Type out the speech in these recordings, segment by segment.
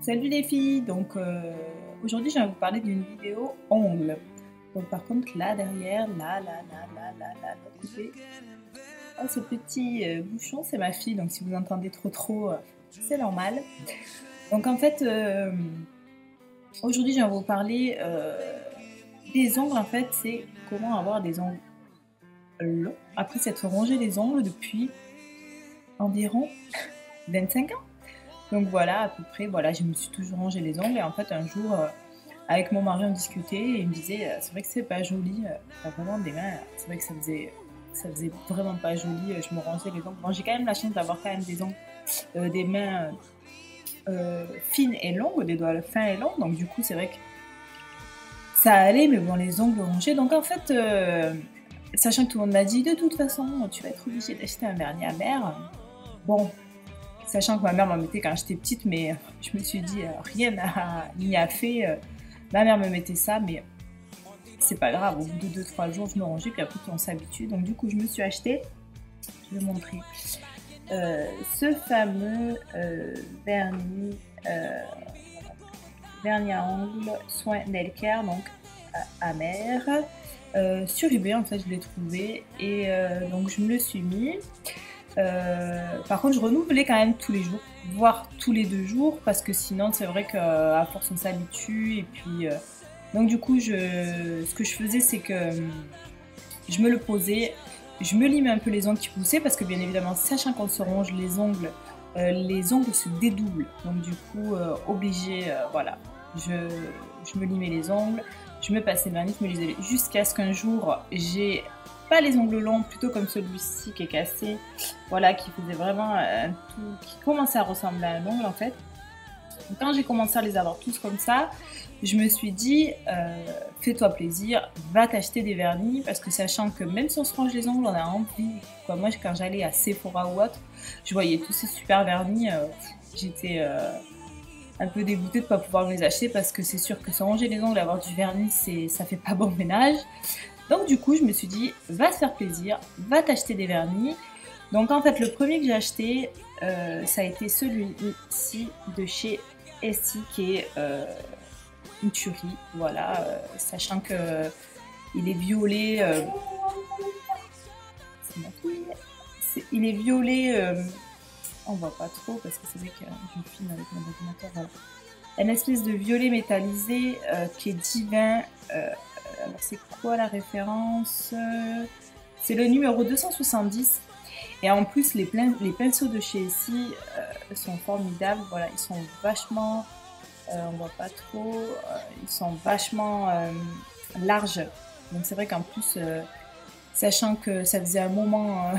Salut les filles, donc aujourd'hui je vais vous parler d'une vidéo ongles. Donc par contre là derrière, là, l'autre côté, oh, ce petit bouchon c'est ma fille, donc si vous entendez trop, c'est normal. Donc en fait, aujourd'hui je vais vous parler des ongles, en fait c'est comment avoir des ongles longs après s'être rongé les ongles depuis environ 25 ans. Donc voilà, à peu près, voilà, je me suis toujours rangé les ongles et en fait un jour, avec mon mari on discutait et il me disait c'est vrai que c'est pas joli, t'as vraiment des mains, c'est vrai que ça faisait vraiment pas joli, je me rangeais les ongles. Bon, j'ai quand même la chance d'avoir quand même des ongles, des mains fines et longues, des doigts fins et longs, donc du coup c'est vrai que ça allait, mais bon, les ongles rongés, donc en fait, sachant que tout le monde m'a dit de toute façon tu vas être obligée d'acheter un vernis amer, bon. Sachant que ma mère m'en mettait quand j'étais petite, mais je me suis dit, rien n'y a fait. Ma mère me mettait ça, mais c'est pas grave. Au bout de 2-3 jours, je me rangeais, puis après, on s'habitue. Donc, du coup, je me suis acheté, je vais vous montrer, ce fameux vernis, vernis à ongles Soin Nail Care, donc amer. Sur eBay, en fait, je l'ai trouvé, et donc je me le suis mis. Par contre, je renouvelais quand même tous les jours, voire tous les 2 jours, parce que sinon, c'est vrai qu'à force, on s'habitue. Et puis, donc du coup, ce que je faisais, c'est que je me le posais, je me limais un peu les ongles qui poussaient, parce que bien évidemment, sachant qu'on se ronge les ongles se dédoublent. Donc du coup, obligé, voilà, je me limais les ongles, je me passais le vernis, je me lisais jusqu'à ce qu'un jour, j'ai pas les ongles longs, plutôt comme celui-ci qui est cassé, voilà, qui faisait vraiment un tout, qui commençait à ressembler à un ongle en fait. Donc, quand j'ai commencé à les avoir tous comme ça, je me suis dit, fais-toi plaisir, va t'acheter des vernis, parce que sachant que même si on se range les ongles, on a envie, quoi. Moi quand j'allais à Sephora ou autre, je voyais tous ces super vernis, j'étais un peu dégoûtée de ne pas pouvoir me les acheter, parce que c'est sûr que se ranger les ongles et avoir du vernis, ça fait pas bon ménage. Donc du coup, je me suis dit, va te faire plaisir, va t'acheter des vernis. Donc en fait, le premier que j'ai acheté, ça a été celui-ci de chez Essie, qui est une tuerie. Voilà, sachant que il est violet. C'est ma fille. Il est violet. On voit pas trop parce que c'est vrai que je filme avec mon ordinateur. Voilà. Une espèce de violet métallisé qui est divin. Alors c'est quoi la référence? C'est le numéro 270. Et en plus les pinceaux de chez Essie sont formidables. Voilà, ils sont vachement, on voit pas trop, ils sont vachement larges. Donc c'est vrai qu'en plus, sachant que ça faisait un moment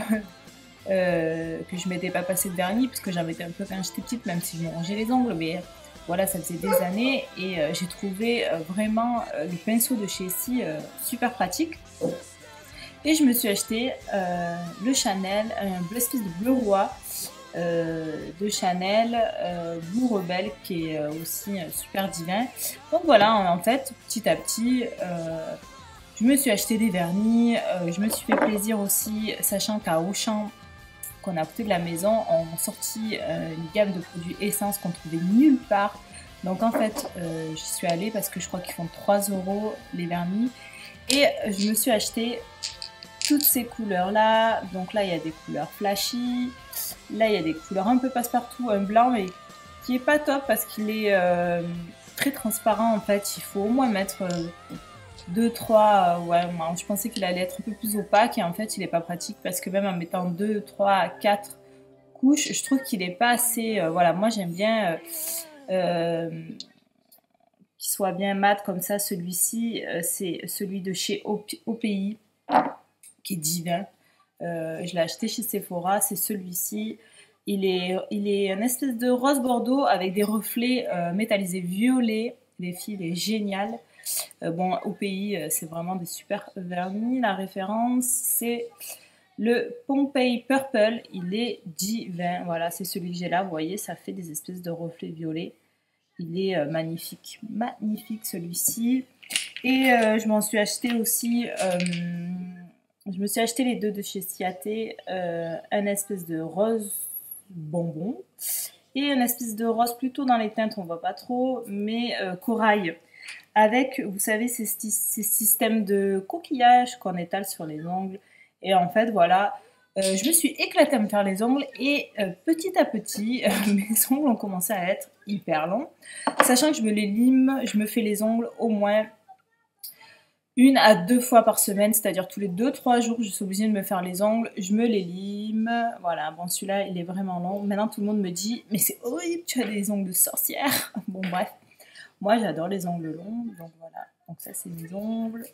que je m'étais pas passé de vernis, parce que j'en mettais un peu quand j'étais petite, même si je me rangeais les ongles, mais voilà, ça faisait des années, et j'ai trouvé vraiment le pinceau de chez Essie super pratique. Et je me suis acheté le Chanel, une espèce de bleu roi de Chanel, Blue Rebelle, qui est aussi super divin. Donc voilà, en fait, petit à petit, je me suis acheté des vernis, je me suis fait plaisir aussi, sachant qu'à Auchan, qu'on a à côté de la maison, on sorti une gamme de produits essence qu'on trouvait nulle part. Donc en fait, j'y suis allée parce que je crois qu'ils font 3 € les vernis. Et je me suis acheté toutes ces couleurs là. Donc là, il y a des couleurs flashy. Là, il y a des couleurs un peu passe-partout, un blanc, mais qui est pas top parce qu'il est très transparent en fait. Il faut au moins mettre 2-3, ouais, moi, je pensais qu'il allait être un peu plus opaque, et en fait il est pas pratique, parce que même en mettant 2, 3, 4 couches, je trouve qu'il est pas assez, voilà, moi j'aime bien qu'il soit bien mat comme ça. Celui-ci, c'est celui de chez OPI, qui est divin. Je l'ai acheté chez Sephora, c'est celui-ci. Il est un espèce de rose bordeaux avec des reflets métallisés violets. Les filles, il est génial. Bon, au pays, c'est vraiment des super vernis. La référence, c'est le Pompeii Purple. Il est divin. Voilà, c'est celui que j'ai là. Vous voyez, ça fait des espèces de reflets violets. Il est magnifique. Magnifique celui-ci. Et je m'en suis acheté aussi... je me suis acheté les deux de chez Ciaté. Un espèce de rose bonbon et un espèce de rose plutôt dans les teintes, on voit pas trop, mais corail. Avec, vous savez, ces systèmes de coquillage qu'on étale sur les ongles. Et en fait, voilà, je me suis éclatée à me faire les ongles et petit à petit, mes ongles ont commencé à être hyper longs. Sachant que je me les lime, je me fais les ongles au moins 1 à 2 fois par semaine, c'est-à-dire tous les 2-3 jours, je suis obligée de me faire les ongles, je me les lime. Voilà, bon, celui-là, il est vraiment long. Maintenant, tout le monde me dit, mais c'est horrible, tu as des ongles de sorcière. Bon, bref. Moi, j'adore les ongles longs, donc voilà. Donc ça, c'est mes ongles.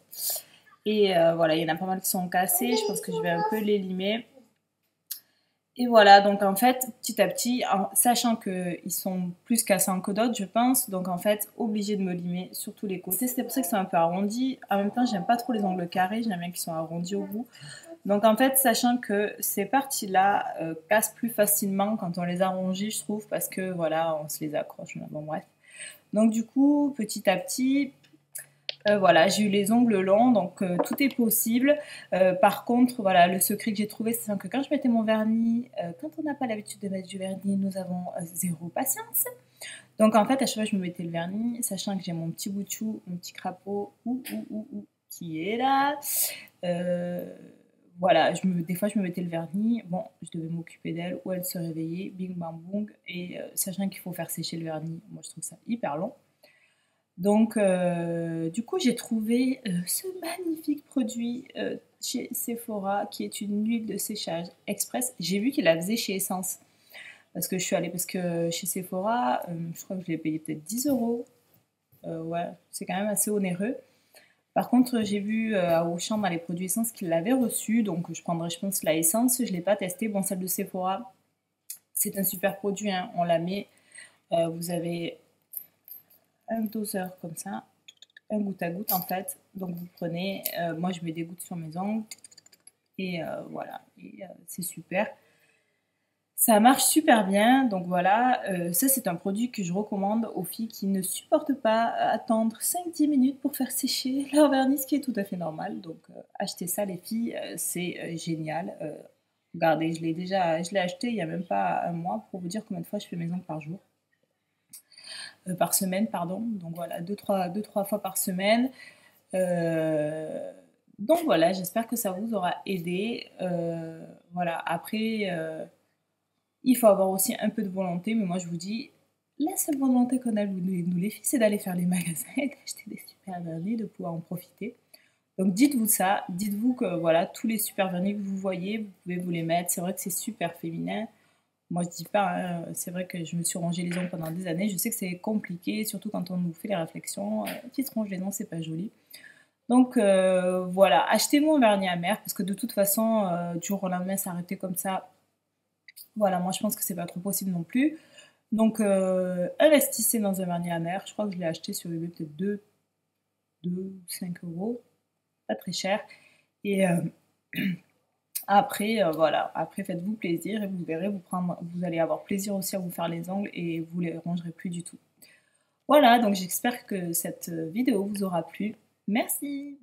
Et voilà, il y en a pas mal qui sont cassés. Je pense que je vais un peu les limer. Et voilà, donc en fait, petit à petit, sachant qu'ils sont plus cassants que d'autres, je pense, donc en fait, obligé de me limer sur tous les côtés. C'est pour ça que c'est un peu arrondi. En même temps, j'aime pas trop les ongles carrés, j'aime bien qu'ils sont arrondis au bout. Donc en fait, sachant que ces parties-là cassent plus facilement quand on les arrondit, je trouve, parce que voilà, on se les accroche. Bon, bref. Donc du coup, petit à petit, voilà, j'ai eu les ongles longs, donc tout est possible. Par contre, voilà, le secret que j'ai trouvé, c'est que quand je mettais mon vernis, quand on n'a pas l'habitude de mettre du vernis, nous avons zéro patience. Donc en fait, à chaque fois, je me mettais le vernis, sachant que j'ai mon petit bout de chou, mon petit crapaud, qui est là. Voilà, des fois je me mettais le vernis, bon, je devais m'occuper d'elle, ou elle se réveillait, bing bang boum, et sachant qu'il faut faire sécher le vernis, moi je trouve ça hyper long. Donc, du coup, j'ai trouvé ce magnifique produit chez Sephora, qui est une huile de séchage express. J'ai vu qu'il la faisait chez Essence, parce que je suis allée, parce que chez Sephora, je crois que je l'ai payé peut-être 10 euros. Ouais, c'est quand même assez onéreux. Par contre, j'ai vu à Auchan dans les produits Essence qu'il l'avait reçu, donc je prendrai, je pense, la Essence. Je ne l'ai pas testé. Bon, celle de Sephora, c'est un super produit, hein. On la met. Vous avez un doseur comme ça, un goutte à goutte en fait. Donc vous prenez, moi je mets des gouttes sur mes ongles et voilà, c'est super. Ça marche super bien, donc voilà, ça c'est un produit que je recommande aux filles qui ne supportent pas attendre 5-10 minutes pour faire sécher leur vernis, ce qui est tout à fait normal. Donc achetez ça les filles, c'est génial. Regardez, je l'ai acheté il n'y a même pas un mois pour vous dire combien de fois je fais mes ongles par jour. Par semaine, pardon. Donc voilà, 2-3 fois par semaine. Donc voilà, j'espère que ça vous aura aidé. Voilà, après, il faut avoir aussi un peu de volonté, mais moi je vous dis, la seule volonté qu'on a nous les filles, c'est d'aller faire les magasins, d'acheter des super vernis, de pouvoir en profiter. Donc dites-vous ça, dites-vous que voilà, tous les super vernis que vous voyez, vous pouvez vous les mettre. C'est vrai que c'est super féminin. Moi, je dis pas, hein, c'est vrai que je me suis rongé les ongles pendant des années. Je sais que c'est compliqué, surtout quand on nous fait les réflexions. Petite ronge les ongles, c'est pas joli. Donc voilà, achetez-moi un vernis amer parce que de toute façon, du jour au lendemain, s'arrêter comme ça, voilà, moi je pense que c'est pas trop possible non plus. Donc investissez dans un vernis amer. Je crois que je l'ai acheté sur eBay peut-être 5 euros, pas très cher. Et après, voilà, après faites-vous plaisir et vous verrez, vous allez avoir plaisir aussi à vous faire les ongles et vous les rongerez plus du tout. Voilà, donc j'espère que cette vidéo vous aura plu. Merci!